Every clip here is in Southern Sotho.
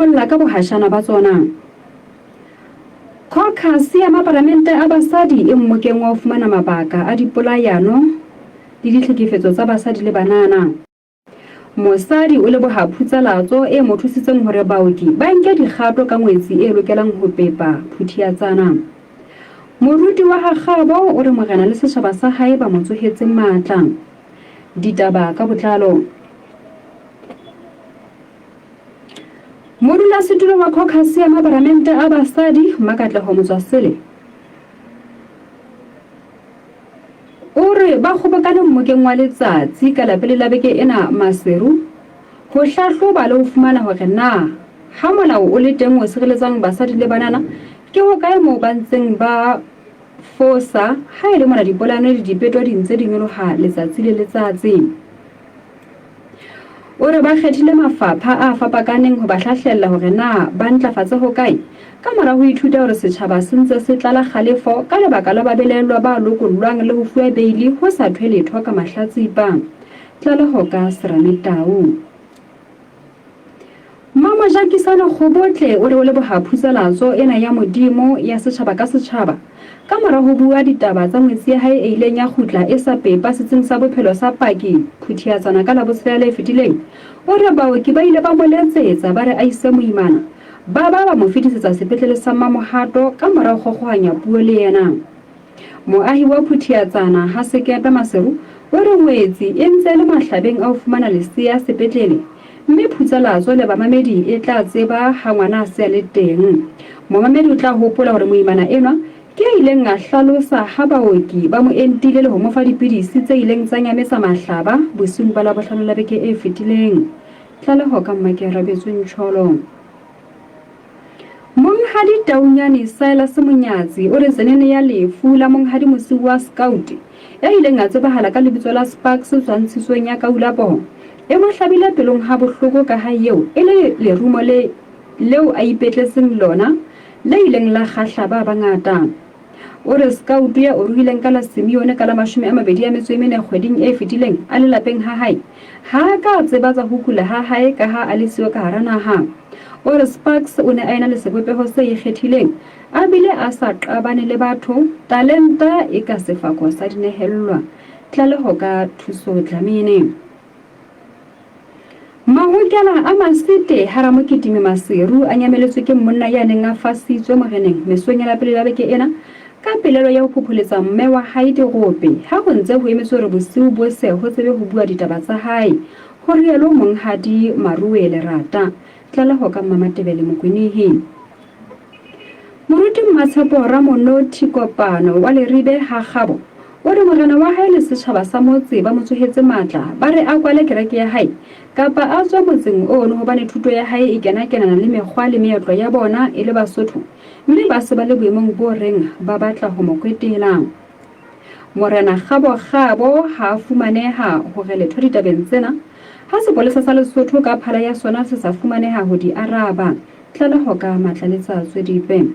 molla ka bohashana ba tsona. Caucus ya maparlamente a basadi e mmokeng wa ho fumana mabaka a dipolayano le ditlhekefetso tsa basadi le banana. Mosadi o leboha Putsalatso e mo thusitseng hore baoki ba nke dikgato ka ngwetsi e lokelang ho pepa Phuthiatsana. Moruti wa Gagabo o re morena le setjhaba sa hae ba mo tsohetseng matla. Ditaba ka botlalo. Modulasetulo wa Caucus ya maparlamente a basadi Makatleho Motswasele o re ba kgobokane mmokeng wa letsatsi ka lapele la beke ena Maseru ho hlahloba le ho fumana hore na ha molao o le teng o sireletsang basadi le banana ke ho kae moo ba ntseng ba fosa ha ile mona dipolayano le dipeto di ntse di nyoloha letsatsi le letsatsi. O re ba kgethile mafapha a fapakaneng ho ba hlahlella hore na ba ntlafatse ho kae ka mora ho ithuta hore setjhaba se ntse se tlala kgalefo ka lebaka la babelellwa ba lokollwang le ho fuwa beili ho sa thwe letho ka mahlatsipa. Tlaleho ka Serame Tau. Mama Jakisana Khobotle o re o leboha Putsalatso ena ya modimo ya setjhaba ka setjhaba ka mora ho bua ditaba tsa ngwetsi ya hae e ileng ya khutla e sa pepa setsing sa bophelo sa Paki Phuthiatsana ka la botsela le fetileng. O re baoki ba ile ba moletsetsa ba re a ise moimana ba mo fetisetsa sepetlele sa Mamohato ka mora ho kgokgohanya puo le yena. Moahi wa Phuthiatsana ha Sekepe Maseru o re ngwetsi e ntse le mahlabeng a ho fumana leseya sepetlele mme Putsalatso le bamamedi e tla tseba ha ngwana se le teng. Momamedi o tla hopola hore moimana enwa ke ileng a hlalosa ha baoki ba mo entile le ho mo fa dipidisi tse ileng tsa nyamesa mahlaba bosiung ba la bohlano la beke e fetileng. Tlaleho ka Mmakerabetsweng Tsholo. Monghadi Taunyane Silas Monyatsi o re tsenene ya lefu la monghadi mosi wa Scout ya ileng a tsebahala ka lebitso la Sparks tshwantshisong ya Kaulapo e mo hlabile pelong ha bohloko ka ha eo e le lerumo leo a ipetletseng lona le ileng la khahla ba bangata. O re Scout ya o ruileng ka la Simeone ka la 24 kgweding e fetileng a le lapeng ha hae ha ka tsebatsa ho kula ha hae ka ha a le siyo ka hara naha. O re Sparks o ne a ena le sebopeho se ikgethileng a bile a sa qabane le batho talenta e ka sefako sa dinehellwa. Tlaleho ka Thuso Dlamini. Mahokela a Masite Haramokitimi Maseru a nyameletswe ke monna ya neng a fasitswe moreneng mesong ya pele la beke ena ka pelelo ya ho phopholetsa mme wa hae Dirope ha ho ntse ho emetswe re bosiu bose ho tsebe ho bua ditaba tsa hae ho rialo monghadi Maruwe Lerata. Tlaleho ka Mamatebele Mokwenihi. Moruti Mmatshepo Ramonoti Kopano wa Leribe Gagabo o re morena wa hae le setjhaba sa motse ba motsohetse matla ba re a kwale kereke ya hae kapa a tswa motseng ono hobane thuto ya hae e kenana le mekgwa le meetlo ya bona e le Basotho mme ba se ba le boemong bo reng ba batla ho mo kwetela. Morena Gabo ha fumaneha hore letho ditabeng tsena ha sepolesa sa Lesotho ka phala ya sona se sa fumaneha ho di araba. Tlaleho ka Matlaletsa Tswedipe.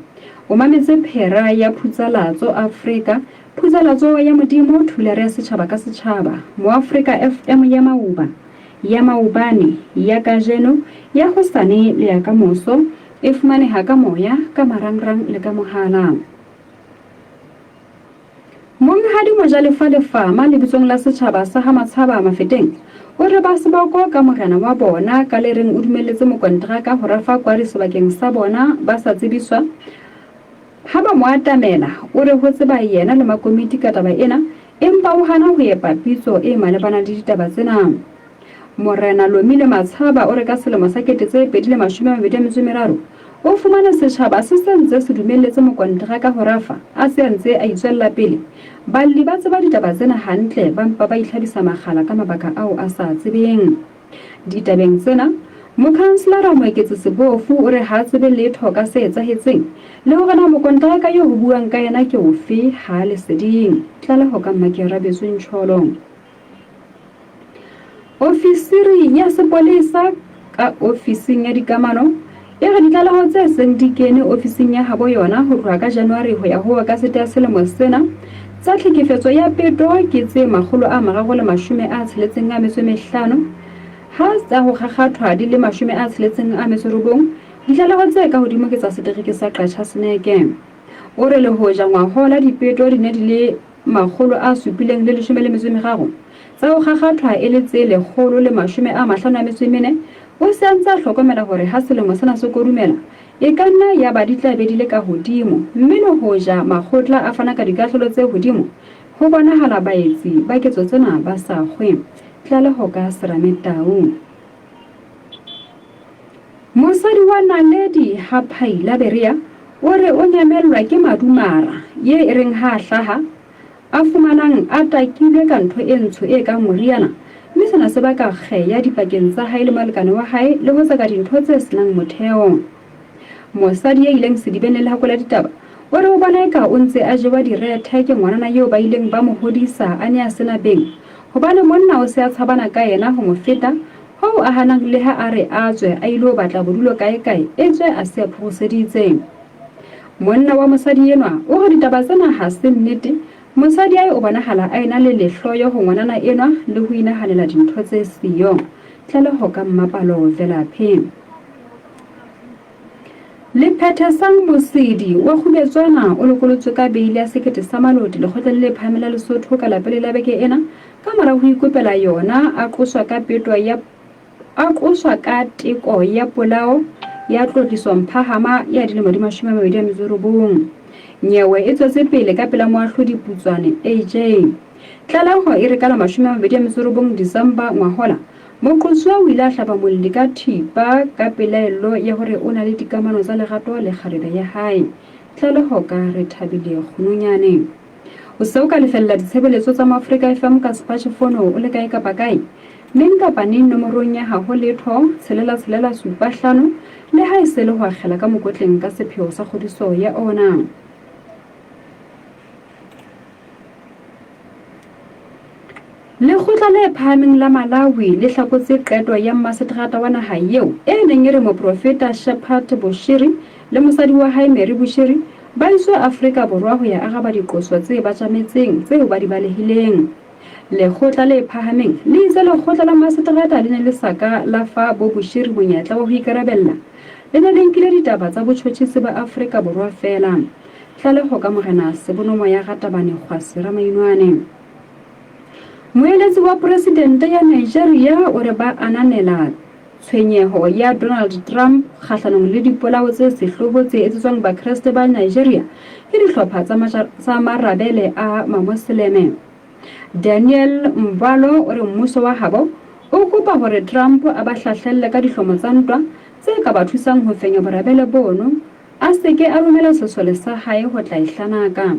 O mametse phera ya Putsalatso Afrika Putsalatso ya modimo thulare ya setjhaba ka setjhaba mo Afrika FM ya Mauba ya Maubane ya Kajeno ya Hosane le ya Kamoso e fumaneha ka moya ka marangrang le ka mohala. Monghadi Mojalefa Lefama lebitsong la setjhaba sa Hamatshaba Mafeteng o re ba seboko ka morena wa bona ka le reng o dumelletse mokontraka ho rafa kwari sebakeng sa bona ba sa tsebiswa ha ba mo atamela. O re ho tseba yena le makomiti ka taba ena empa o hana ho epa pitso e malebana le ditaba tsena. Morena Lomile Matshaba o re ka selemo sa 2023 o fumana setjhaba se sentse se dumelletse mokontraka ho rafa a se ntse a itswella pele balli ba tseba ditaba tsena hantle ba mpa ba itlhabisa magala ka mabaka ao a sa tsebeng. Ditabeng tsena Mokhanselara Moeketsi Sebofu o re ha tsebe letho ka se etsahetseng le hore na mokontraka yo ho buang ka yena ke ofe ha le seding. Tlaleho ka Mmakerabetsweng Tsholo. Ofisiri ya sepolesa ka ofising ya dikamano e re ditlaleho tse seng di kene ofising ya habo yona ho tloha ka January ho ya ho ka seta selemo sena tsa tlhekefetso ya peto ke tse 365 ha tsa ho kgakgathwa di le 69 Ditlaleho tse ka hodimo ke tsa setereke sa Qacha Seneke. O re le hoja ngwahola dipeto di ne di le 713 tsa ho kgakgathwa e le tse 154, o se antse a hlokomela hore ha selemo sena se kodumela e ka nna ya ba di tla be di le ka hodimo, mme le hoja makgotla a fana ka dikahlolo tse hodimo, ho bonahala baetsi ba ketso tsena ba sa kgwe. Tlaleho ka Serame Tau. Mosadi wa Naledi Haphaila Beria o re o nyamelwa ke madumara ye e reng ha hlaha a fumanang a takilwe ka ntho e ntsho e ka moriana, mme sena se baka kgeya dipakeng tsa hae le molekane wa hae le ho saka dintho tse senang motheo. Mosadi ya ileng sedibeng le lehakola ditaba o re o bona eka o ntse a jewa direthe ke ngwanana eo ba ileng ba mo hodisa a ne a sena beng, hobane monna o se a tshabana ka yena ho mo feta, ho a hanang le ha a re a tswe a ile ho batla bodulo kae e tswe a se a phoseditse. Monna wa mosadi enwa o re ditaba tsena ha se nnete, mosadi ai o bonahala a ena le lehloyo ho ngwanana enwa le ho inahanela dintho tse siyo. Tlaleho ka Mmapalo Velaphe. Le Phethesang Mosidi wa Khubetswana o lokolotswe ka beile ya sekete sa malodi lekgotleng le phamela Lesotho ka lapele la beke ena ka mora ho ikopela yona a qoswa ka teko ya polao ya tlotliswa mphahama ya dilemo di 29. Nyewe e tswetse pele ka pela moahlodi Putswane AJ. Tlaleho e re ka la 29 Disemba ngwahola moqosuwa o ile a hlaba molli ka thipa ka pelaelo ya hore o na le dikamano tsa lerato le kgarebe ya hae. Tlaleho ka re Thabile Kgunonyane. O se o ka lefella ditshebeletso tsa Africa FM ka smartphone o le kae kapa kae, neng kapa neng nomorong ya ha ho letho 665 le ha e se le ho akgela ka mokotleng ka sepheo sa kgodiso ya ona. Lekgotla le phahameng la Malawi le hlakotse qeto ya mmaseterata wa naha eo e neng e re moprofeta Shepherd Bushiri le mosadi wa hae Mary Bushiri ba iswe Afrika Borwa ho ya araba diqoso tse batjametseng tseo ba di balehileng. Lekgotla le phahameng le itse lekgotla la mmaseterata le ne le saka la fa bo Bushiri monyetla wa ho ikarabella, le ne le nkile ditaba tsa botjhotjhisi ba Afrika Borwa fela. Tlaleho ka Morena Sebonomo ya Ratabane Kgwasi Ramainwane. Moeletsi wa presidente ya Nigeria o re ba ananela tshwenyeho ya Donald Trump kgahlanong le dipolao tse sehloho tse etsetswang bakreste ba Nigeria ke dihlopha tsa marabele a mamosleme. Daniel Mbalo o re mmuso wa habo o kopa hore Trump a ba hlahlelle ka dihlomo tsa ntwa tse ka ba thusang ho fenya borabele bono, a seke a romela sesole sa hae ho tla ihlanaka.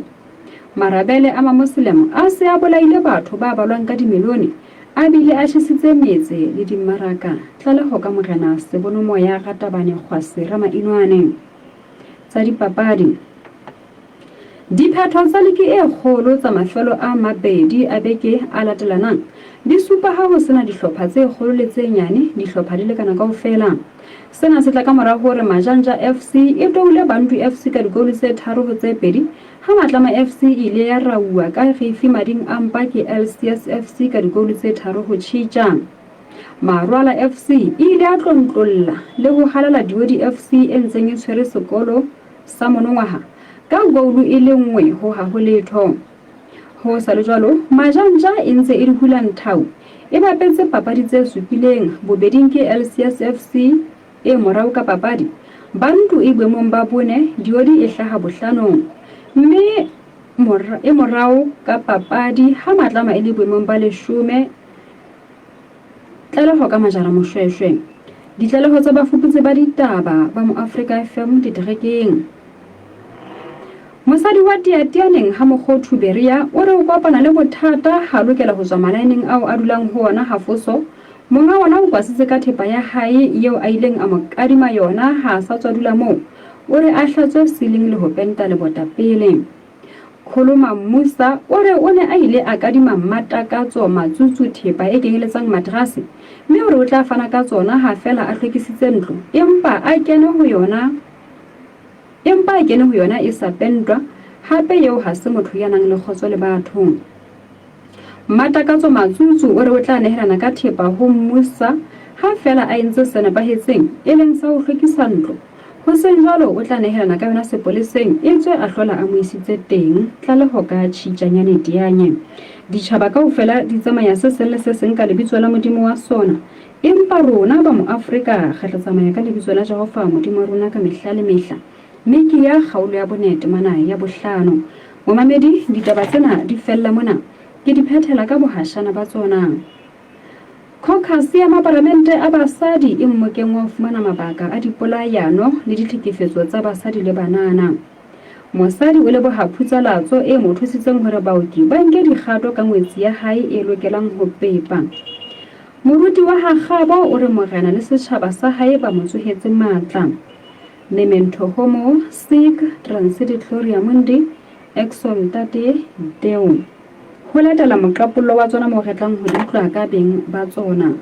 Marabele a mamoslemo a se a bolaile batho ba balwang ka dimilione, a bile a tjhesitse metse le dimmaraka. Tlaleho ka Morena Sebonomo ya Ratabane Kgwasi Ramainwane. Tsa dipapadi. Diphetho tsa liki e kgolo tsa mafelo a mabedi a beke a latelanang di supa ha ho sena dihlopha tse kgolo le tse nyane, dihlopha di lekana kaofela. Sena se tla ka mora hore Majanja FC e toule Bantu FC ka digoli tse 3-2, ha Matlama FC ile ya rauwa ka Rifi Mading Ampa ke LCS FC ka digoli tse 3-0. Marwala FC ile ya tlontlolla le ho halala Diodi FC e ntseng e tshwere sekolo sa monongwaha ka goulu e le nngwe ho ha ho letho. Ho sa le jwalo, Majanja e ntse e hula nthau e bapetse papadi tse supileng, bobeding ke LCS FC e morao ka papadi, Bantu e boemong ba bone, Diodi e hlaha bohlanong, mme e morao ka papadi ha Matlama e le boemong ba 10. Tlaleho ka Majara Moshweshwe. Ditlaleho tsa bafuputsi ba ditaba ba mo Africa FM diterekeng. Mosadi wa Tiatianeng ha Mokgothu Beria o re o kopana le bothata ha lokela ho tswa malaeneng ao a dulang ho ona Hafoso. Monga ona o kwasitse ka thepa ya hae eo a ileng a mo kadima yona ha sa tswa dula moo. O re a hlatswe ceiling le ho penta le bota pele. Khuluma Musa o re o ne a ile a kadima matakatso matsutsu thepa e kenyeletsang madrasi, mme o re o tla fana ka tsona ha fela a hlwekisitse ntlo, empa a kene ho yona e sa pentwa, hape eo ha se motho ya nang le kgotso le batho. Matakatso matsutsu o re o tla nehelana ka thepa ho Musa ha fela a entse se nepahetseng e leng sa ho hlwekisa ntlo, ho seng jwalo o tla nehelana ka yona sepoleseng e tswe a hlola a mo isitse teng tlaleho ka tshitjanyane dianye ditjhaba kaofela di tsamaya se seng le se seng ka lebitso la modimo wa sona empa rona ba mo Afrika re tla tsamaya ka lebitso la Jehova modimo wa rona ka mehla le mehla mme ke ya kgaolo ya bonete mana ya bohlano momamedi ditaba tsena di fella mona ke di phethela ka bohashana ba tsona. Caucus ya maparlamente a basadi e mmokeng wa fumana mabaka a dipolayano le ditlhekefetso tsa basadi le banana. Mosadi o leboha phutsalatso e mo thusitseng hore baoki ba nke dikgato ka ngwetsi ya hae e lokelang ho pepa. Moruti wa Hagabo o re morena le setjhaba sa hae ba mo tsohetse matla. Memento homo sic transit gloria mundi exsultate Deo. Ho latela moqapollo wa tsona mo retlang ho di utlwa ka beng ba tsona.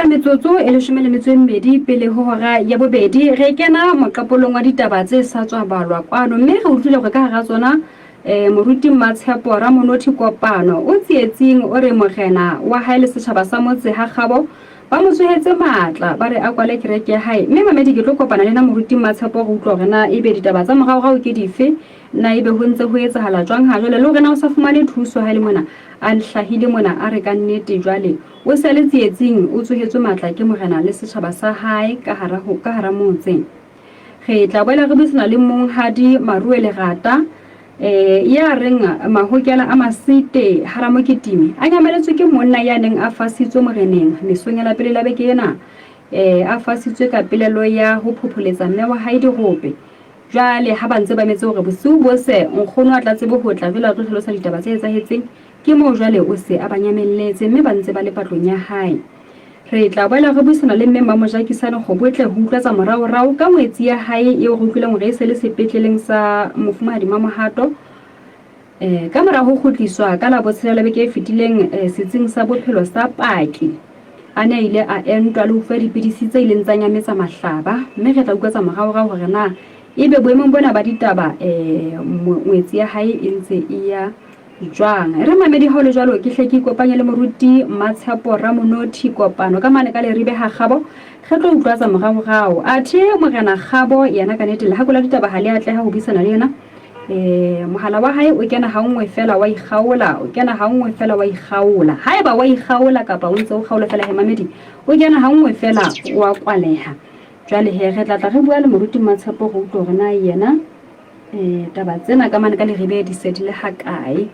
metsotso e 12 pele ho hora ya bobedi re kena moqapolong wa ditaba tse sa tswa balwa kwano mme re utlwile go ka hara tsona moruti Matshepo Ramonothi Kopano o tsietsing o re mogena wa haele setjhaba sa motse Hagabo ba mo tsohetse matla ba re a kwale kereke ya hae mme mamedi ke tlo kopana le na moruti Matshepo go utlwa rena ebe ditaba tsa morao ke dife na ebe ho ntse ho etsahala jwang ha jwale le rena o sa fumane thuso ha ile mona a hlahile mona a re ka nnete jwale o se le tsietsing o tsohetswe matla ke morena le setjhaba sa hae ka hara motse re tla boela re buisana le monghadi Maruele Rata ya reng mahokela a Masite Haramokitimi a nyameletswe ke monna ya neng a fasitswe moreneng mesonyela pele la beke ena a fasitswe ka pelelo ya ho phopholetsa mme wa hae dirope jwale ha ba ntse ba metse hore bosiu bose nkgono a tla tsebe ho tla vela tlo hlalosa ditaba tse etsahetseng ke mo jwale o se a banyamelletse mme ba ntse ba le patlong ya hae re tla boela re buisana le mme Mamojakisane go botle ho utlwatsa morao ka ngwetsi ya hae e o rutlileng re se le sepetleleng sa mofumahadi Mamohato ka mora ho khutliswa ka la botshelo la beke e fetileng setsing sa bophelo sa Paki ana ile a entwa le ho fa dipidisi tse ileng tsa nyametsa mahlaba mme re tla utlwatsa morao hore na ebe boemong bona ba ditaba ngwetsi ya hae e ntse e ya jwang re mamedi ha le jwalo ke hle ke kopanya le moruti Matshepo Ramonothi Kopano ka mane ka le ribe Hagabo re tlo utlwatsa morao athe morena Gabo yena ka nete le ha kula ditaba ha le atle ha ho bisana le yena mohala wa hae o kena ha nngwe fela wa ikgaola o kena ha nngwe fela wa ikgaola haeba wa ikgaola kapa o ntse o kgaola fela he mamedi o kena ha nngwe fela wa kwaleha jwale he re tla re bua le moruti Matshepo go utlwa gore na yena taba tsena ka mane ka le ribe di sedile ha kae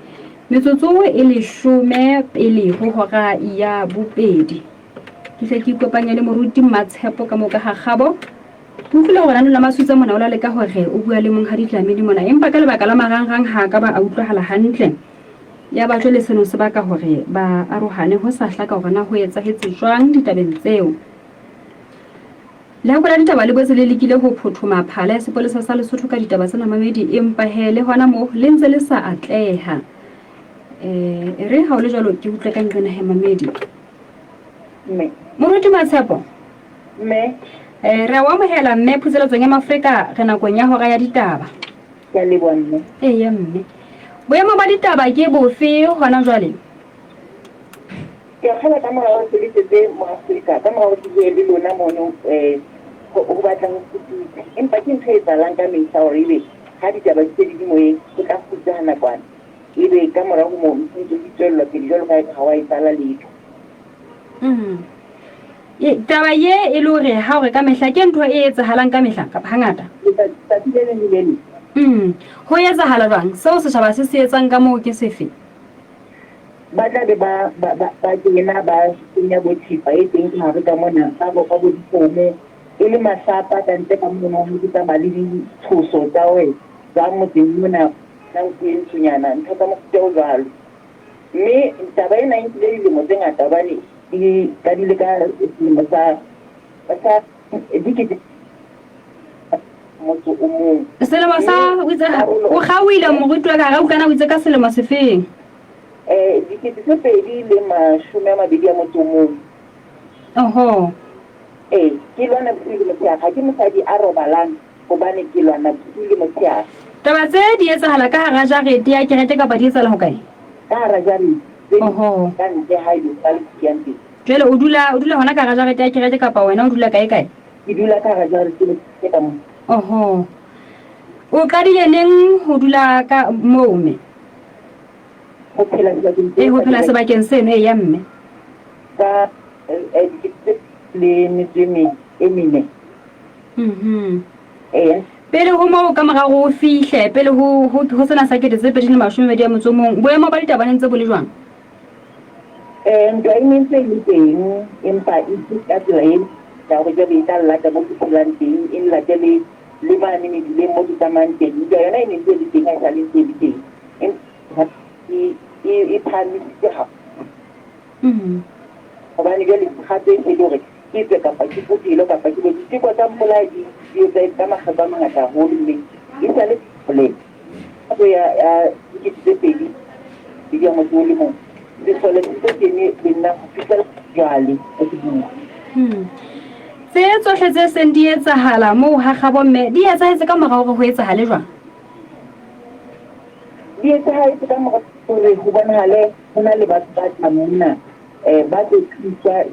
metsotso e le 10 pele ho hora ya bobedi ke tle ke kopanya le moruti Matshepo ka mo ka Hagabo Kufula hore nna masutsa mona o la le ka hore o bua le monghadi Tlamedi mona empa ka lebaka la marangrang ha ka ba a utlwahala hantle ya ba jole seno se baka hore ba arohane ho sa hlaka hore na ho etsahetse jwang ditabeng tseo le ha bona ditaba le botse le lekile ho phothoma phala ya sepolesa sa Lesotho ka ditaba tsena Mamedi empa hele hona mo le ntse le sa atleha re ha o le jalo ke utlwe ka nqena he Mamedi Moruti Matshepo re wa mohela mme phuseletsong ya Maafrika re nakong ya hora ya ditaba ya le bonne ya mme boemo ba ditaba ke bofe hona jwale ke khala ka mora o selitse mo Afrika ka mora o tse le lona mono o batla go fitisa empa ke ntse tsalang ka mehla o ribe ha ditaba tse di moe go ka futsana kwana ebe ka mora go mo ntse di tswela ke dijalo ka ha e tsala letho taba ye e le hore ha o re ka mehla ke ntho e etsahalang ka mehla ka hangata tsa dilele ho etsahala jwang seo setjhaba se se etsang ka moo ke sefe ba tla be ba kena ba senya bothipa e teng ka hare ka mona ba bo ka bodikgomo e le masapa ka ntle ka mona ho ditsa ba le ditshoso tsa we tsa motseng mona nang ke ntsunyana ntho tsa motho o jwalo mme taba ena e ntse le mo tse ngata bane e ka dile ka mo sa dikete motho o mong selemo sa o gawile moruti wa ka ga ukana o itse ka selemo se feng dikete se pedi le mashome a mabedi a motho o mong oho ke lwana le motho ga ke mosadi a robalang gobane ke lwana le motho taba tse di etsahala ka hara jarete ya kerete kapa di etsala ho kae ka hara jarete oho ka ntle ha ile ka le jwale o dula hona ka hara jarete ya kerete kapa wena o dula kae ke dula ka hara jarete ke ka mo oho o qadile neng ho dula ka moo me ho phela sebakeng seno ya mme ka le ntseme emine pele ho mo ka mora go fihle pele ho sena sa kete tse pedi le mashome a motso mong boemo ba ditaba ntse bo le jwang ntwa e ntse le teng empa e ka tsela e ya go be tla lata mo phelang teng e lata le bane ne le mo tsamang teng ntwa yona e ntse le teng ka le teng e phanisitse ha hobane jwale gape e le gore ke tse kapa ke potilo kapa ke diteko tsa mpola di etsa ka magaba a mangata haholo mme e sa le pole go ya ke tse pedi di ya mo le mo di sole tse kene le nna go fitela jwale ke bua tse tsohle tse seng di etsahala moo ha gabo mme di etsahetse ka mora hore ho etsahale jwang di etsahetse ka mora hore ho bonahale hona le batho ba tlamona ba tlo thusa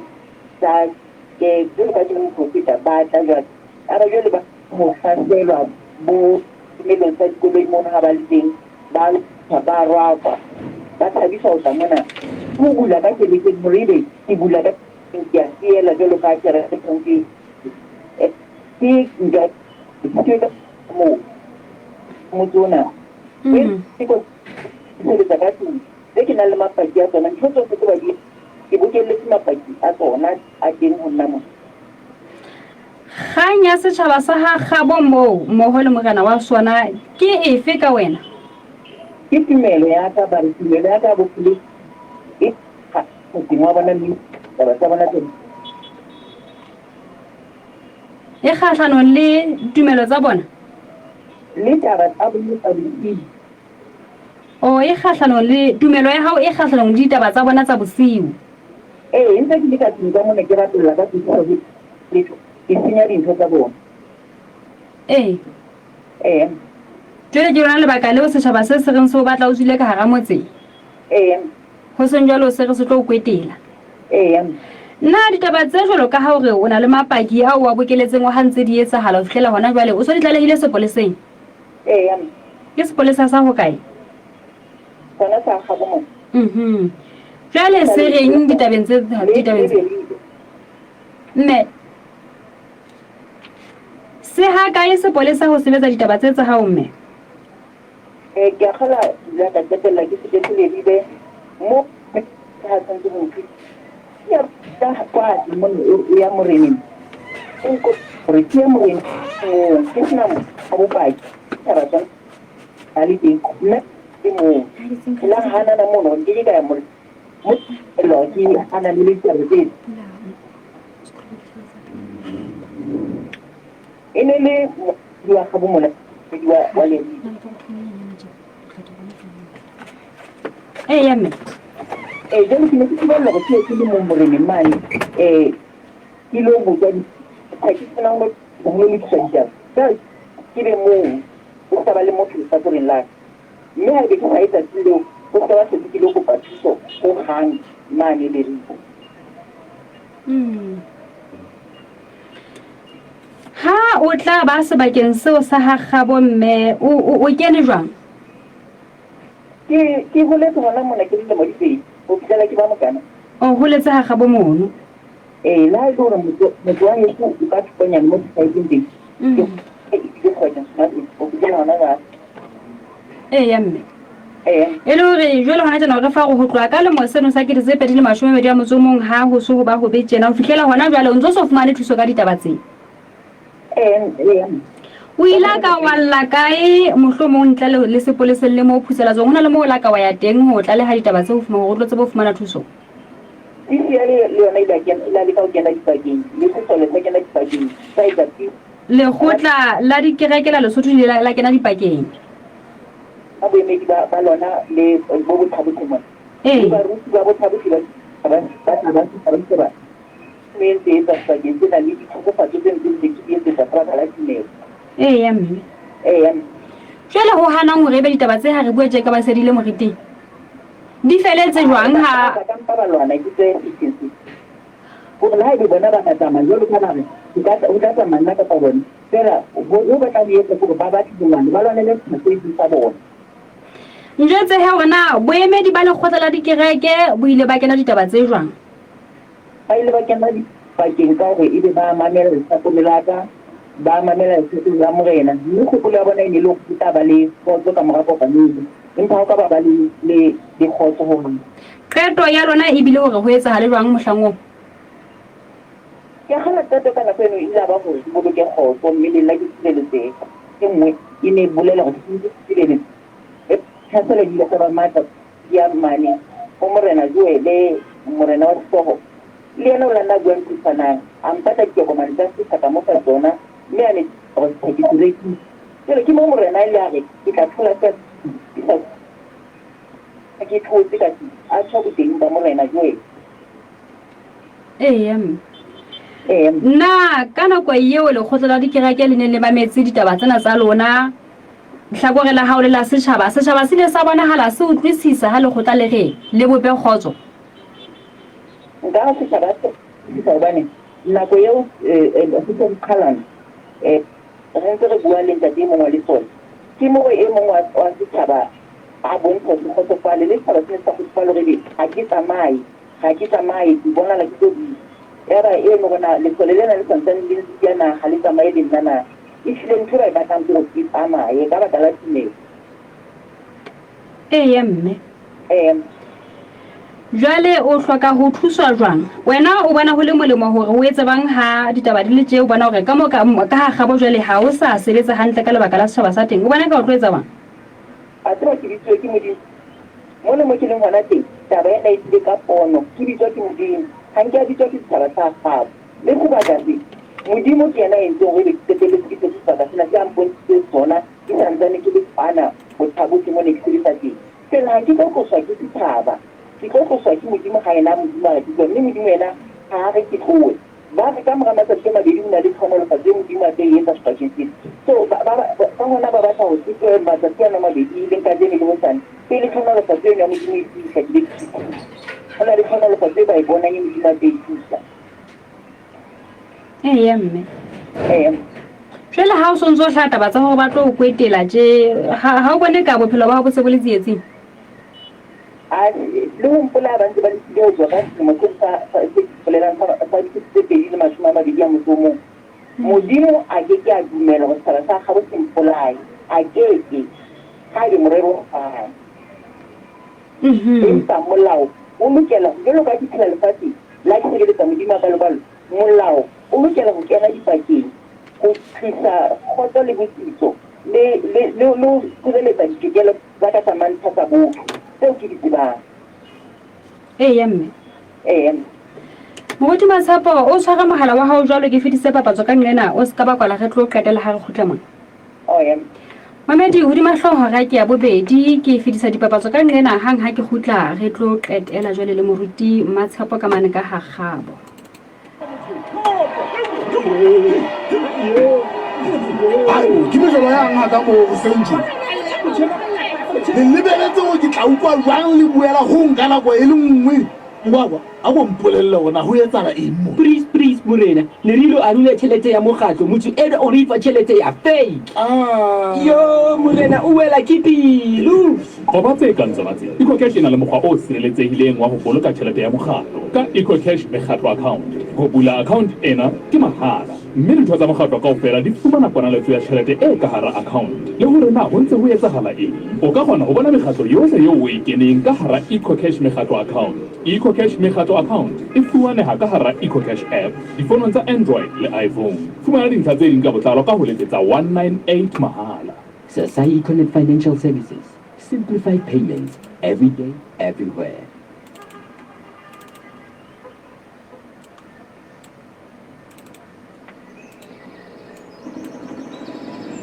tsa ke jwale ka jwale go feta ba tla jwale ara jwale ba mo faselwa bo melong tsa dikoloi mona ha ba le teng ba rwaka ba thabisa ho tsamona ho bula ka ke le morebe ke bula ka ke ela jwalo ka tsara ke tonki ke nja ke ka mo tsona ke ko se ka tsaka ke na le mapaki a tsona ntho tsotlhe tse ba di ke bokelletse mapaki a tsona a teng ho nna mo ganya setšhaba sa ha gabo mo le morena wa sona ke efe ka wena ke tumelo ya ka ba tumelo ya ka bophelo e ga ke ngwa bona le ba tsa bona teng e kgahlanong le tumelo tsa bona le taba tsa bona tsa bosiu e kgahlanong le tumelo ya hao e kgahlanong le ditaba tsa bona tsa bosiu ntse ke ka tsuba mona ke batla ka tsho le ke senya dintho tsa bona jwale ke yona lebaka leo setjhaba se se reng se o batla o tswile ka hara motse ho seng jwalo se re se tlo o kwetela nna ditaba tse jwalo ka ha hore o na le mapaki ao wa bokeletseng wa hantse di etsahala ho fihlela hona jwale o so di tlalehile sepoleseng ke sepolesa sa ho kae sana sa ga bo jwale se reng ditabeng tse mme se ha kae sepolesa ho sebetsa ditaba tse tsa hao mme ke akhala la ka tsetela ke se ke le dibe mo ha tsantse mo ke ya ta kwa mo ya moreni ko re ke mo ke sina mo abo pa ke ra tsana ali ke nna ke mo la hana na mo no ke ka mo lo ki ana le tsare ke e ne le ya ga bomola wa le ya mme jalo ke ne ke bona go ke le mo moremi mane ke lo mo tswa ke tsena mo le tsaya ke be mo o sa ba le motho sa gore la mme ha ke ga etsa tsilo o sa ba se ke lo go patso go hang mane le ripo ha o tla ba sebakeng seo sa ha gabo mme o kene jwang ke holetse hona mona ke le mo dipedi o fitela ke ba mokana o holetse ha gabo mono la e gore motho wa heso o ka tshwanya mo tsayeng ding ke khona o fitela hona ga ya mme e le hore jwale hona tjena re fa go tloa ka lemo seno sa ke tse pedi le mashome a motsomong ha ho so ho ba ho be tjena o fihlela hona jwale o ntse so fumane thuso ka ditaba tsena o ila ka walla kae mohlomong ntle le sepoleseng le mo phusela tsong hona le mo la ka wa ya teng ho tla le ha ditaba tse ho fumana go tlotse bo fumana thuso le yona ila ke la le ka o kena dipakeng le se sole se kena dipakeng sa ida le khotla la dikereke la Lesotho le la kena dipakeng ba boemedi ba lona le bo bothabotse mona ba ruti ba bothabotse ba me se etsa dipakeng tse na le ditlhokofatso tse ntseng di etsetsa traka la dineo ya mme jwale ho hanang hore be ditaba tse ha re bue je ka ba sedile moriting di feletse jwang ha ka mpa ba lwana ke tse efficiency go la di bona ba ka tsamaya jalo ka nare o ka tsamaya nna ka bona fela o ba tla di etsa gore ba ba tshwana ba lwana le tshegetso sa bona njetse he ona boemedi ba le khotla la dikereke bo ile ba kena ditaba tse jwang ba ile ba kena dipakeng ka gore ebe ba mamela setsakolelaka ba mamela setso la morena mme go pula bona ile lo go ba le go ka morago ka nne empa ka ba le dikgotso ho mona qeto ya lona e bile hore ho etsa hale jwang mohlango ke gana qeto kana tseno ile ba go bo ke kgotso mme le la ke tsheletse ke nngwe e ne bolela go tsheletse e tsheletse ile ka ba mata ya mane o morena le morena wa tsogo le yena o lana bua ntsana a mpata ke go mantsa se ka mo ka tsona mme ane go tshekitleki ke mo morena ile a re ke tla thola ka ke thotse ka a tsho boteng ba morena joe nna ka nako eo le khotla la dikereke le ne le mametse ditaba tsena tsa lona hlakore la hao le la setjhaba se ile sa bonahala se utlwisisa ha le khotla le re le bope kgotso nka se tshaba se bane nako eo se tlo khalang re ntse re bua le ntate mongwe le sone ke mo e mongwe wa setjhaba a bontsha se kgotsofale le tshaba se sa kgotsofale re a ke tsamaye ke bona la ke go era e mo bona le tsole le na le tsantsan le tsena ga le tsamaye le nna e tlile ntho ba ba tang go tsamaye ka ba tla tsine mme jwale o hloka ho thuswa jwang wena o bona ho le molemo hore o etse bang ha ditaba di le tje o bona hore ka mo ka ha gabo jwale ha o sa sebetsa hantle ka lebaka la setjhaba sa teng o bona ka o tlo etsa bang a tswa ke ditso ke modimo mona mo ke leng hona teng taba ena e tsile ka pono ke ditso ke modimo ha nke a ditso ke setjhaba sa gabo le go batla se modimo ke yena ntse go le tsetele ke se setjhaba sena ke ampontse tsona ke santsane ke le fana go thabotse mo ne ke se sa teng tsela ke go swa ke setjhaba ke go swa ke modimo ga ena modimo a ke mme modimo ena ha re ke tloe ba re ka mora matsa ke mabedi una le tshwanelo fa tse modimo a tse etsa strategy so ba hona ba batla go tsoe matsa ke ana mabedi le ka dene le botsana pele tshwanelo fa tse ya modimo e tsisa ke le hona le tshwanelo fa tse ba e bona ye modimo a tse tsisa mme jwale ha o sontso hlata ba tsa hore ba tlo o kwetela je ha o bone ka bophelo ba ho se bo le tsietsing le ho mpola ba ntse ba le go ka mo ke sa polelang sa di pedi le mashome a mabedi a motsomo modimo a ke a dumela go tsara sa ga bo simpolai a ke ha di morero a empa molao o lokela jalo ka ditla lefatshe la ke le tsa modimo ka lebalo molao o lokela go kena dipakeng go tlisa kgotso le botsitso le kureletsa ditokelo tsa ka tsamanta tsa botho tseo ke di tsebang mme moruti Matshepo o tshwara mohala wa hao jwalo ke fetise papatso ka nqena o se ka ba kwala re tlo qetela ha re kgutla mona. Mamedi hodima hloho ra ke ya bobedi ke fetisa dipapatso ka nqena hang ha ke kgutla re tlo qetela jwale le moruti Matshepo ka mane ka ha kgabo. Ke bojelo ya ngaka mo senje. Le lebeletse go ke tla ukwa jwang le buela ho nka nako e le nngwe. Baba a go mpolella ona ho etsala eng mo. Please morena le rilo a rule tšhelete ya mokgatlo motho ene o re ifa tšhelete ya fake. Yo morena o wela ke pelo. Goba tse ka ntse batse EcoCash ena le mokgwa o sireletsehileng wa ho boloka tjhelete ya mokgatlo ka EcoCash mekgatlo account. Go bula account ena ke mahala mme dintho tsa mokgatlo kaofela di fumana ponaletso ya tjhelete e ka hara account le hore na ho ntse ho etsahala eng. O ka kgona ho bona mekgatlo yohle eo o e keneng ka hara EcoCash mekgatlo account. EcoCash mekgatlo account e fumaneha ka hara EcoCash app difonong tsa Android le iPhone. Fumana dintlha tse ding ka botlalo ka ho letsetsa 198 mahala. Sasa Econet Financial Services. Simplified payments every day, everywhere.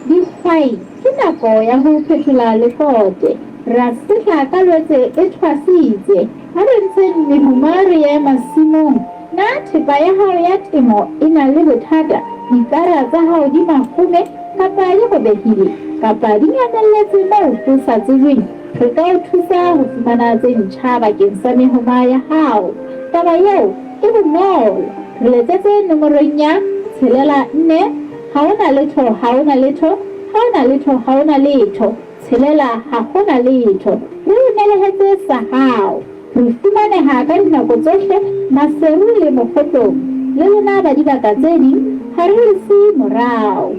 Dihwai ke nako ya ho phethola lekope. Ra sehla ka lwetse e tshwasitse. Ha re ntse mehuma re ya masimong. Na thepa ya hao ya temo e na le bothata. Dikara tsa hao di makgome kapa di robehile kapa di nyamelletse moo ho sa tsejweng. Re ka o thusa ho fumana tse ntjha bakeng sa mehuma ya hao. Taba eo e bonolo. Re letsetse nomorong ya 64 ha ona letho ha ona letho ha ona letho ha ona letho tshelela ha hona letho re nelehetse sa hao re fumaneha ka dinako tsohle maseru le mokgotlong le lona ba dibaka tse ding ha re se morao.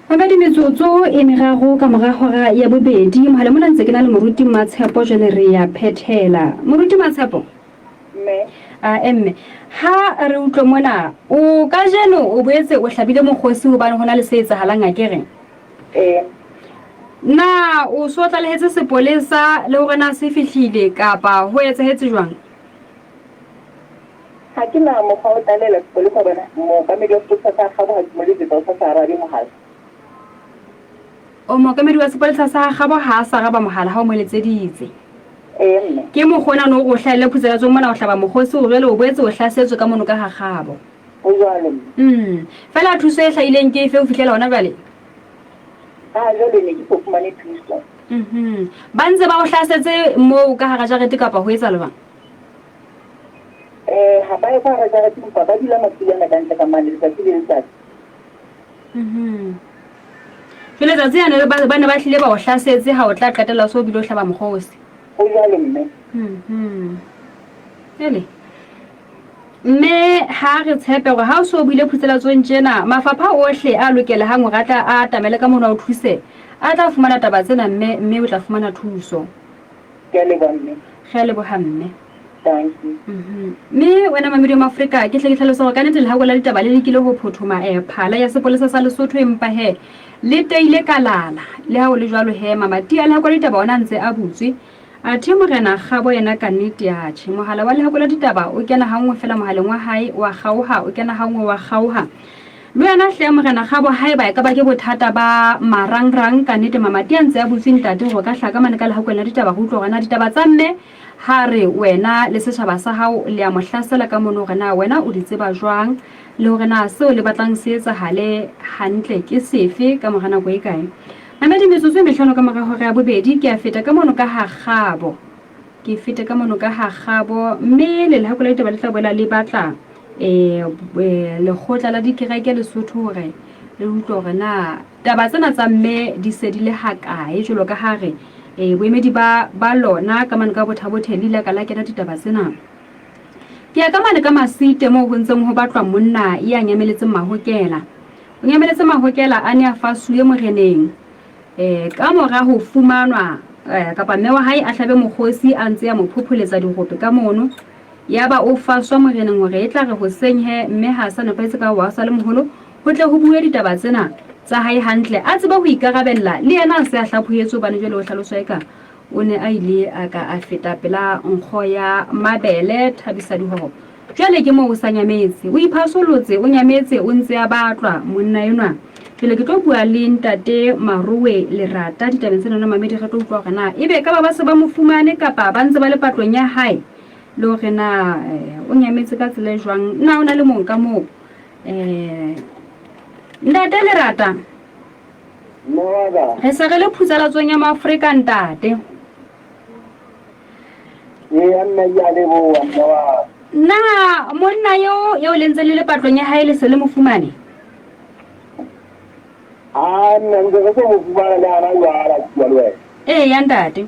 Mamedi metsotso e meraro ka mora hora ya bobedi mohala mona ntse ke na le moruti Matshepo jwale re ya phethela. Moruti Matshepo emme ha re utlwe mona o ka jeno o boetse o hlabile mokgosi hobane hona le se etsahalang akere na o so tlalehetse sepolesa le hore na se fihlile kapa ho etsahetse jwang? Ha ke na mo fa o tlalela sepolesa bana mo ka medio se sa ga ba mo le ditso sa ra di mohala. O mo ka medio sepolesa sa ga ba ha sa ga ba mohala ha o mo letseditse ke mo gona no go hlaile phutsela tsong mona o hlaba mokgosi o jwale o boetse o hlasetswe ka mono ka ga gabo o jwalo fela thuso e hlaileng ke efe o fihlela ona jwale jwale ne ke fumane thuso ba ntse ba o hlasetse mo ka ga jarete kapa ho etsa lebang ha ba e fa ga jarete ba ba dila matsilana ka ntle ka mane ka tsile tsatsi jwale tsa tsena ba ne ba hlile ba o hlasetse ha o tla qetela so bile o hlaba mokgosi o jwalo mme mme ha re tshepe gore ha o so buile phutsela tsong tjena mafapha ohle a lokela ha ngwatla a tamele ka mona o thuse a tla fumana taba tsena mme o tla fumana thuso ke le bonne ge le bohamme thank you mme wena Mamedi wa Afrika ke hle ke tlhalosa gore ka nnete le ha go la ditaba le lekile ho phothoma phala ya sepolesa sa Lesotho empa he le teile kalala le ha o le jwalo he mamati a le ha go la ditaba ona ntse a butswe a the morena Kgabo yena ka nnete ya tjhe mohala wa le ha go la ditaba o kena hangwe fela mohaleng wa hae wa kgauha o kena hangwe wa kgauha le yena hle morena Kgabo hae ba ka ba ke bothata ba marangrang ka nnete mamati a ntse a butswe ntate go ka hlaka mane ka le ha go la ditaba go tlo gana ditaba tsa mme ha re wena le setjhaba sa hao le a mohlasela ka mono gore na wena o di tseba jwang le hore na seo le batlang se etsahale hantle ke sefe ka morana go e kae Mamedi metsotso e mehlano ka mora hora ya bobedi ke a feta ka mono ka ha Kgabo ke feta ka mono ka ha Kgabo mme le ha go la ditaba le tla boela le batla le khotla la dikereke Lesotho hore le utlwe hore na taba tsena tsa mme di se di le ha kae jolo ka hare boemedi ba lona ka mane ka bothabo thelile ka la kena ditaba tsena ke ya ka mane ka masite mo ho ntseng ho batlwa monna ya nyameletse mahokela o nyameletse mahokela a ne a fasuye moreneng ka mora ho fumanwa kapa mme wa hae a hlabe mokgosi a ntse ya mo phopholetsa digope ka mono yaba o faswa moreneng hore e tla re ho senye mme ha sa nepetse ka wa sa le moholo ho tle ho bue ditaba tsena tsa hae hantle a tseba ho ikarabella le yena a se a hlaphohetso bane jwale o hlaloswa eka o ne a ile a ka a feta pela nkgo ya mabele Thabisa Dihogo. Jwale ke mo o sa nyametse o iphasolotse o nyametse o ntse a batlwa monna enwa. Pele ke tlo bua le ntate Maruwe Lerata ditabeng tsena na mamedi ga tlo utlwa gana ebe ka ba se ba mo fumane kapa ba ntse ba le patlong ya hae le hore na o nyametse ka tsela jwang na ona le mong ka mo ntate Lerata re sa re le phutsalatsong ya Maafrika ntate na monna yo le ntse le patlong ya hae le se le mo fumane ya ntate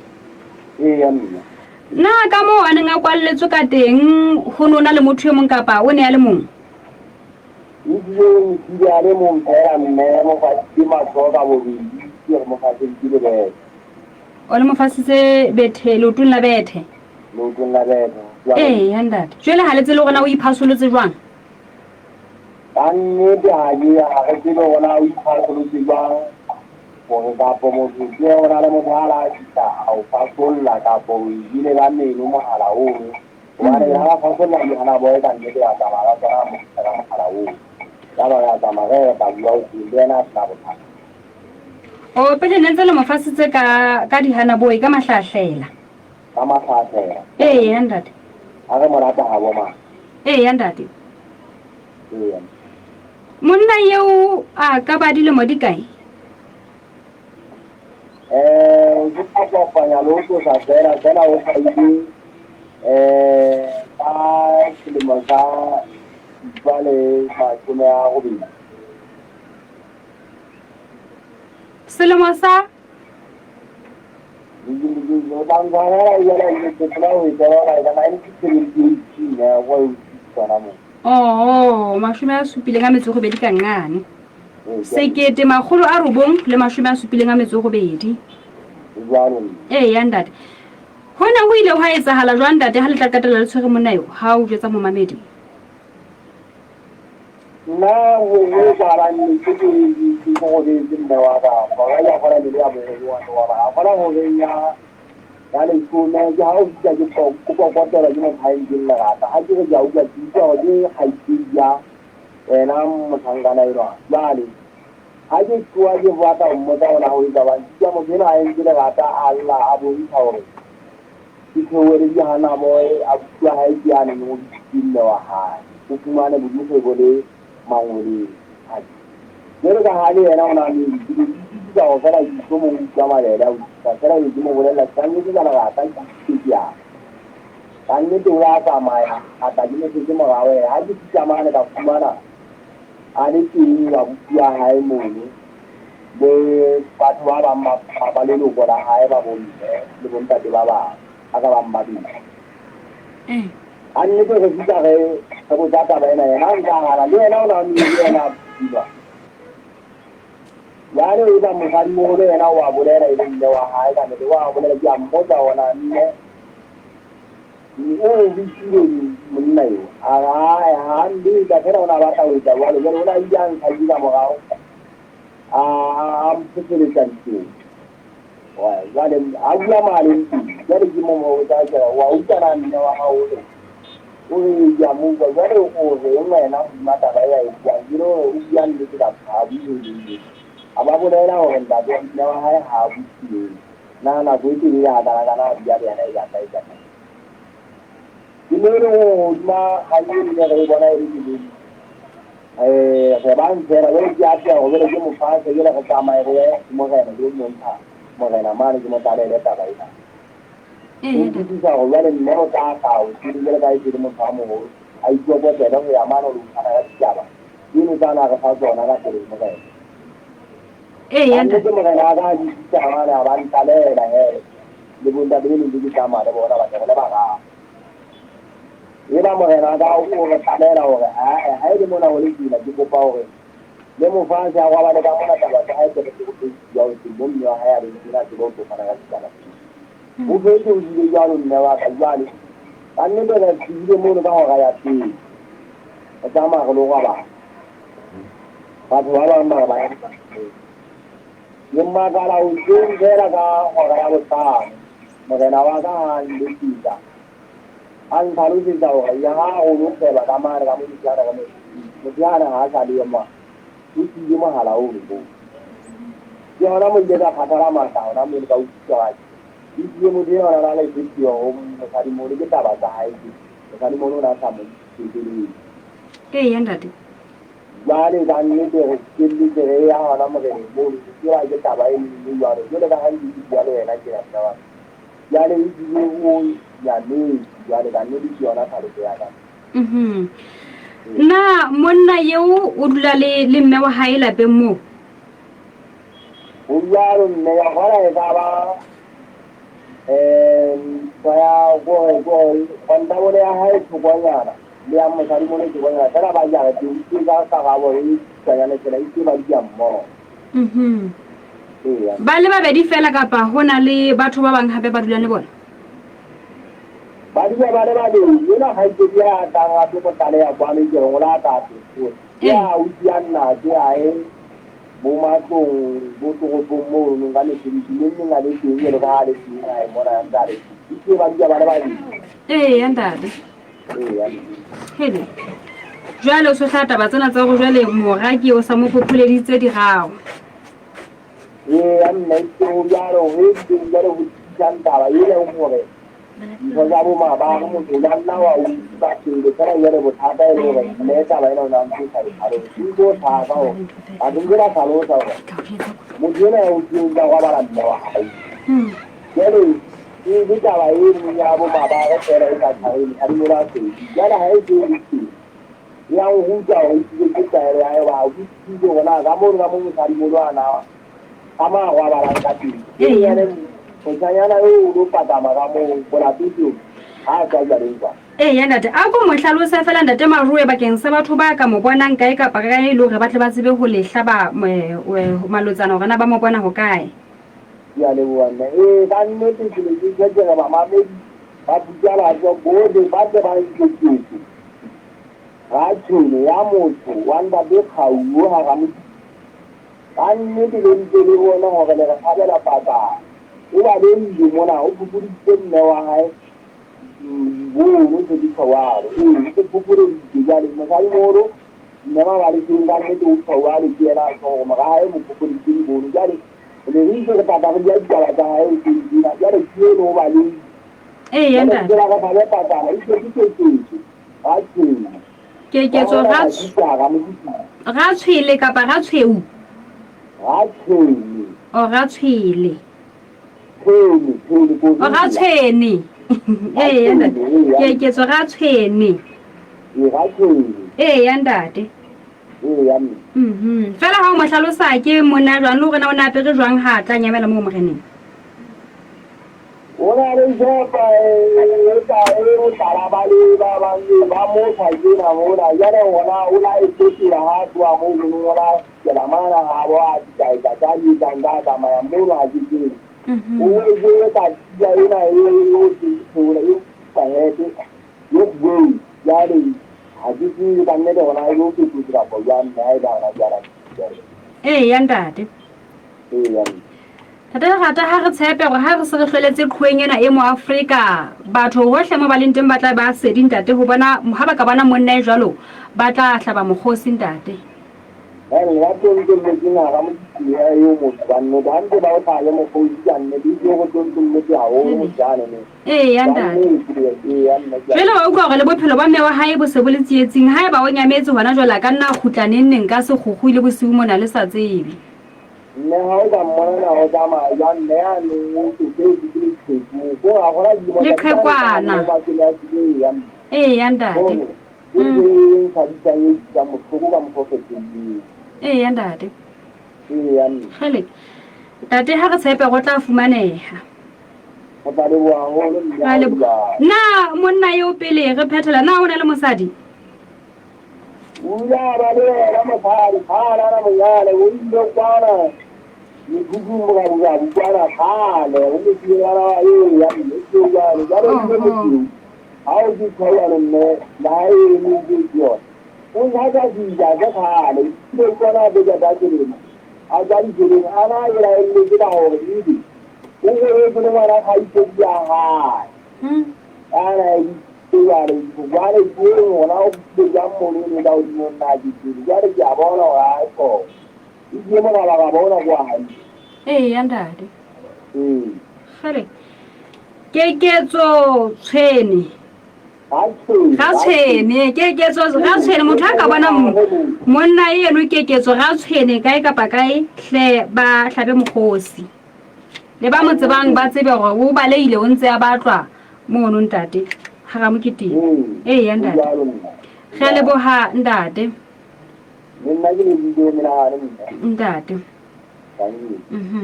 na ka mo a neng a kwalletswe ka teng ho nona le motho e mong kapa o ne a le mong o le mofasitse bethe leotong la bethe ya ntate jwale ha le tsele gona o iphasolotse jwang kannete ha ke tsebe gona o iphasolotse jwang gore kapo motho ke gona le mohala a o fasolla kapo o ile ka meno mohala ono gobane ga ba fasolla mohala boe kannete ya tsamaya ka tsona ka mohala ono ya ba ya tsamaya ka bua o le ena a sena bothata o pele ne ntse le mofasitse ka dihana boe ka mahlahlela ya ntate a re morata ga boma ya ntate monna yeo a ka ba dilemo di kae ke kopanya le go sa fela o saile ka selemo sa jwale masome a robedi selemo sa mashome a supileng a metso robedi ka ngane 1970 ya ntate hona ho ile ha etsahala jwang ntate ha le tla qetella le tshwere monna eo ha o jwetsa momamedi nna ho tsara ni ke go di nna wa ba ba ya fara le ya bo wa ba fara ho ya ya le ko na ya o ja ke ko tela ke mo thai din la ta ha ke ja o ja di jo di hai ti ya na mo thangana iro ya le ha ke tua ke wa ta mo ta na ho ga ba ya mo dina ai ke la ta Allah abu ni thawre ki ko wori ya na mo a tua hai ya ne mo din la wa ha ku kuma ne bu ko gole mangoli haji dole ka hali yana na ni ga o fara yi ko mo jama le da ka fara yi mo wala la kan ni ga la ta ki ya kan ni to la ka ma ya ata ji ne ki mo ga we haji ki jama ne da kuma na ani ki ni wa ya hai mo ni de patwa ba ma ba le lo ko da hai ba bo ni le bo nta de ba aka ba mba di ani ko ko ja ge ko ja ta ba na ya na ga na le na ni na di ba ya ne ba mo kan mo le na wa bo le na ile ne wa ha ga ne wa bo le ja mo ja wa na ne ni o bi shi le mun na yo ha ndi da kana na ba ta wa ja wa le na ya ka ji ga mo ga am se le kan ti wa ya le agla ma le ya le ji mo mo ja ja wa u ta na ni wa ha o le ui ya mu ga ga ro o re na na ma ta ba ya ya ro u ya ni ta ha bi ni aba bo le na o da do na ha ha bi ni na go ti ya da na ya ya na ya ta ya ni ro ma ha ni ne re bo na ri ni re ban se ra ve ya ta o re mo fa se ya ka ma re mo ga na do mo ta mo ga na ma ni mo ta le ta ba ina itu sa o wala ni mo ta ka o ti le ga ti mo ta mo ai jo bo de dong ya ma no lu kana ya ba ni ta na ka fa jo na ka ti mo ga ya nda mo ga na ga ji ta ma na ba ni ta le na he le bu nda de ni ji ta ma de bo na ba ta le ba ga ye ba mo ga na ga o ga ta le ra o ga ai de mo na o le ji na ji ko pa o le mo fa sa wa ba de ka mo na ta ba ai de ti yo ti mo ni ha ya de ni na ti bo ko para ga ta o be to ji ya ro na wa ka ya le an ne da ji de mo na ga ya ti ta ma ga lo ga ba ba to wa ba ba ye ma ga la u ji de ra ga ho ga ya lo ta magana wa ka lefisa an tlhalositsa gore ya ga go lokela ka mare ka mo ditlhana ka motlhana ga a sa le ma o tsile mogala o go ke yona mo ile ka kgathara maatla ona mo le ka utlwa ga ke tsile mo dira ona la itsio go mosadi mo le ke taba tsa hae mosadi mo ona sa mo tsile ntate jale ka nnete ke le ke ya hona mo re mo ke ra ke taba e le jalo jale ka handi ke jalo ena ke rata wa jale e di mo ya le jale ka nnete ke yona ka le ya ka na monna yeo o dula le mme wa hae lapeng mo o jalo mme ya hora e ba ya go konda bole ya hae tsogonyana le ya mosadi mo le tsogonyana fela ba ja ke ka ga bo e tsanyana tsela e ba di ammo ba le babedi fela kapa hona le batho ba bang hape ba dulang le bona ba di ba le ba di yona ha ke ya ta ga to tale ya kwa le ke go la ta to ya o di anna ke ae mo ma go bo to mo nga le ke di nga le ke ye le ga le ke ai mo ra nda le ke ba di ba le ba di ntate hele jwale o se hlata ba tsena tsa go jwale moraki o sa mo phopholeditse di gago ya nne ke o jalo he ke jalo go tsanta ba ile o more go ja bo ma ba mo ke la na wa o ba ke le tsara yere bo thata ile ba le ta ba ina na ntse sa alo di go tha ga o a dingela sa lo sa mo jena o di ga ba ba la wa hai yele di ta ba e ya bo ma ba ga tsere ka tsari a di mura se ya la hai ke ya o hu ja o di ke tsere ya ba o di go na ga mo sa di mo ana ama wa ba la ka ti ya ne o tsanyana o lo pata ma ga mo bola tutu a ka ja re kwa ntate a go mo hlalosa fela ntate Marue bakeng sa batho ba ka mo bonang kae kapa ka e le hore ba tle ba tsebe ho lehla ba malotsana hore na ba mo bona ho kae ya le bona ka nnete ke le ke ga ba mamedi ba bujala go bode ba te ba iketse ga tshone ya motho wanda be khawu ha ga mo ka nnete le ntse le bona gore le ga sabela pata o ba le ndi mona o bubuditse nne wa hae bo mo se di khawaro ke bubure di jale mo ga moro nne ma ba le tinga nnete o khawaro ke era so mo ga hae mo bubure di bo jale le ri ke pata ba ja jala ga hae di na jale ke no ba le ntate ke la ga ba pata le ke a ke tso ga tshwele kapa ga tshweu o ga tshwele o ga tshwene ntate ke tso ga tshwene ntate fela ha o mo hlalosa ke mona jwang le gore na o na apere jwang ha tla nyamela mo moreneng ona le jopa ta o tara ba le ba mo sa ke na mo na ya re ona o la e tsi la ha twa mo no la ya la mana ha bo a ta ni danga ta ma mo la ji ji o je ta ya ina o ji to la yo pa he ti yo go ya le a ji ji ta ne de ona yo ki ku ra bo ya na da na ya ra ntate Rata ha re tshepe gore ha re se re hloletse khweng ena e mo Afrika batho hohle mo ba leng teng ba tla ba se dintate ho bona ha ba ka bona monna e jwalo ba tla hlaba mokgosi ntate ya to ke le dina ga mo ya yo mo ba no ba nte ba o ta le mo go ya ne di go to le ya o mo jana ne ntate jwale wa utlwa gore le bophelo ba mme wa hae bo se bo le tsietsing ha e ba o nyametse hona jwala ka nna khutlaneng neng ka se khukhu le bosiu mona le sa tsebe ne ha o ka mona na o ta ma ya ne ya no to ke di ke go a gora di mo le khekwana ntate sa di tsa e tsa mo go ba mo go fetse ntate hele tate ha re tshepe go tla fumaneha na monna yo pele re phethela na o na le mosadi uya ba le ra mo phari phara ra mo ya le o ndo kwana ni gugu mo ga ya kwana phale o ni ti ra ra ya ni ti ya ni ya ni ni au di ko ya ne lai ni di yo o na ga ji ya ga phale ni ko na be ga da ji ni a ga ji ni ana ya ni di da o ni di o go le ngwana ga itse ya hae ana ya re wa le go na o go ya mo le da o mo na di ya re ya bona wa ko di mo ga ba bona kwa ya ndade gare keketso tshwene ga tshwene keketso ga tshwene motho a ka bona monna eno keketso ga tshwene kae kapa kae hle ba hlabe mokgosi le ba mo tsebang ba tsebe gore o baleile o ntse a batlwa mono ntate ga ga mokete ya ndate ge le boha ndate ndate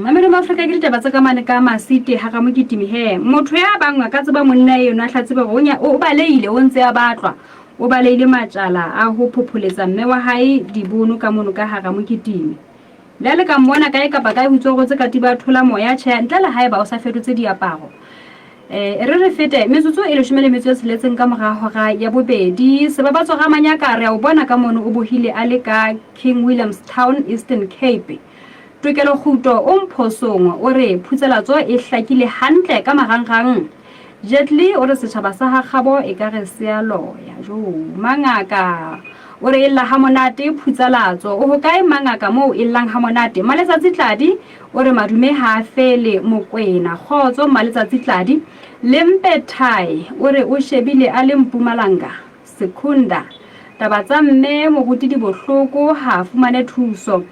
mamele maafrika ke ditaba tsa ka mane ka masite ga ga moketimi he motho ya bangwa ka tseba monna eno a hlatsebe go o baleile o ntse a batlwa o baleile matjala a ho phopholetsa mme wa hae dibono ka mono ka ga ga moketimi le ka mmona kae kapa kae butso go tse ka tiba thola moya tšha ntle le hae ba o sa fetotse diaparo re fete metsotso e le shumele metso se letseng ka morago ga ya bobedi se ba batso ga manyaka re a o bona ka mono o bohile a le ka King Williamstown Eastern Cape Tukelo khuto o mphosong o re phutselatso e hlakile hantle ka marangrang Jetli o re setšhaba sa gagabo e ka re se a loya jo mangaka o re illa ha monate phutselatso o ho kae mangaka mo illang ha monate maletsatsi tladi o re madume ha fele mokwena khotso maletsatsi tladi lempe thai o re o shebile a le Mpumalanga sekunda taba tsa mme mo go di bohloko ha fumane thuso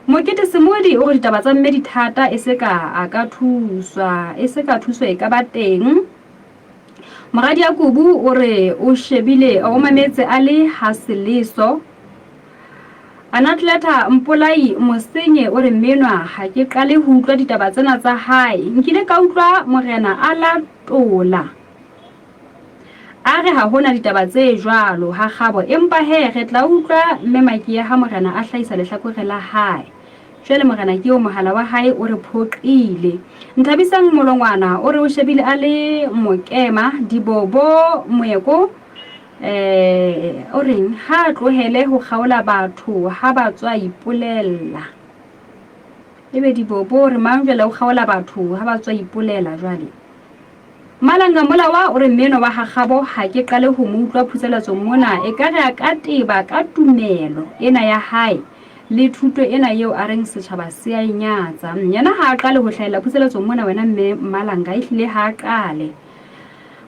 Mokete Semodi o re ditaba tsa mme dithata e se ka thuswa e ka ba teng Moradi ya Kubu o re o shebile o mametse a le Haseleso Anatleta Mpolai Mosenye o re menwa ha ke qale ho utlwa ditaba tsena tsa hae nkile ka utlwa morena a la tola a re ha hona ditaba tse jwalo ha gabo empa he re tla utlwa mmemaki ya ha morena a hlaisa lehlakore la hae jwale morena ke o mohala wa hae o re phoqile Nthabisang Molongwana o re o shebile a le Mokema Dibobo Moeko o reng ha tlohele ho kgaola batho ha ba tswa ipolela ebe Dibobo re manjela ho kgaola batho ha ba tswa ipolela jwale Malanga molawa o re mmeno wa gagabo ha ke qale ho mo utlwa phutselatso mona e ka re a ka teba ka tumelo ena ya hae le thuto ena yeo a reng setšhaba se a inyatsa yana ha a qale ho hlaela phutselatso mona wena mme Malanga ehlile ha a qale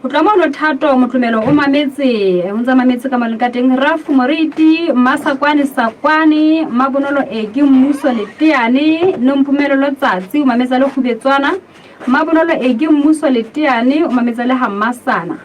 o tla mo lo thato motlomelo o mametse o ntsa mametse ka maleng ka teng Rafu Moriti Masakwane Sakwane Mabonolo Egi Mmuso le Teane no Mpumelo lo Tsatsi o mametsa le Khubetswana Mabonolo Egi Mmuso le Teane o mametsa le Hammasana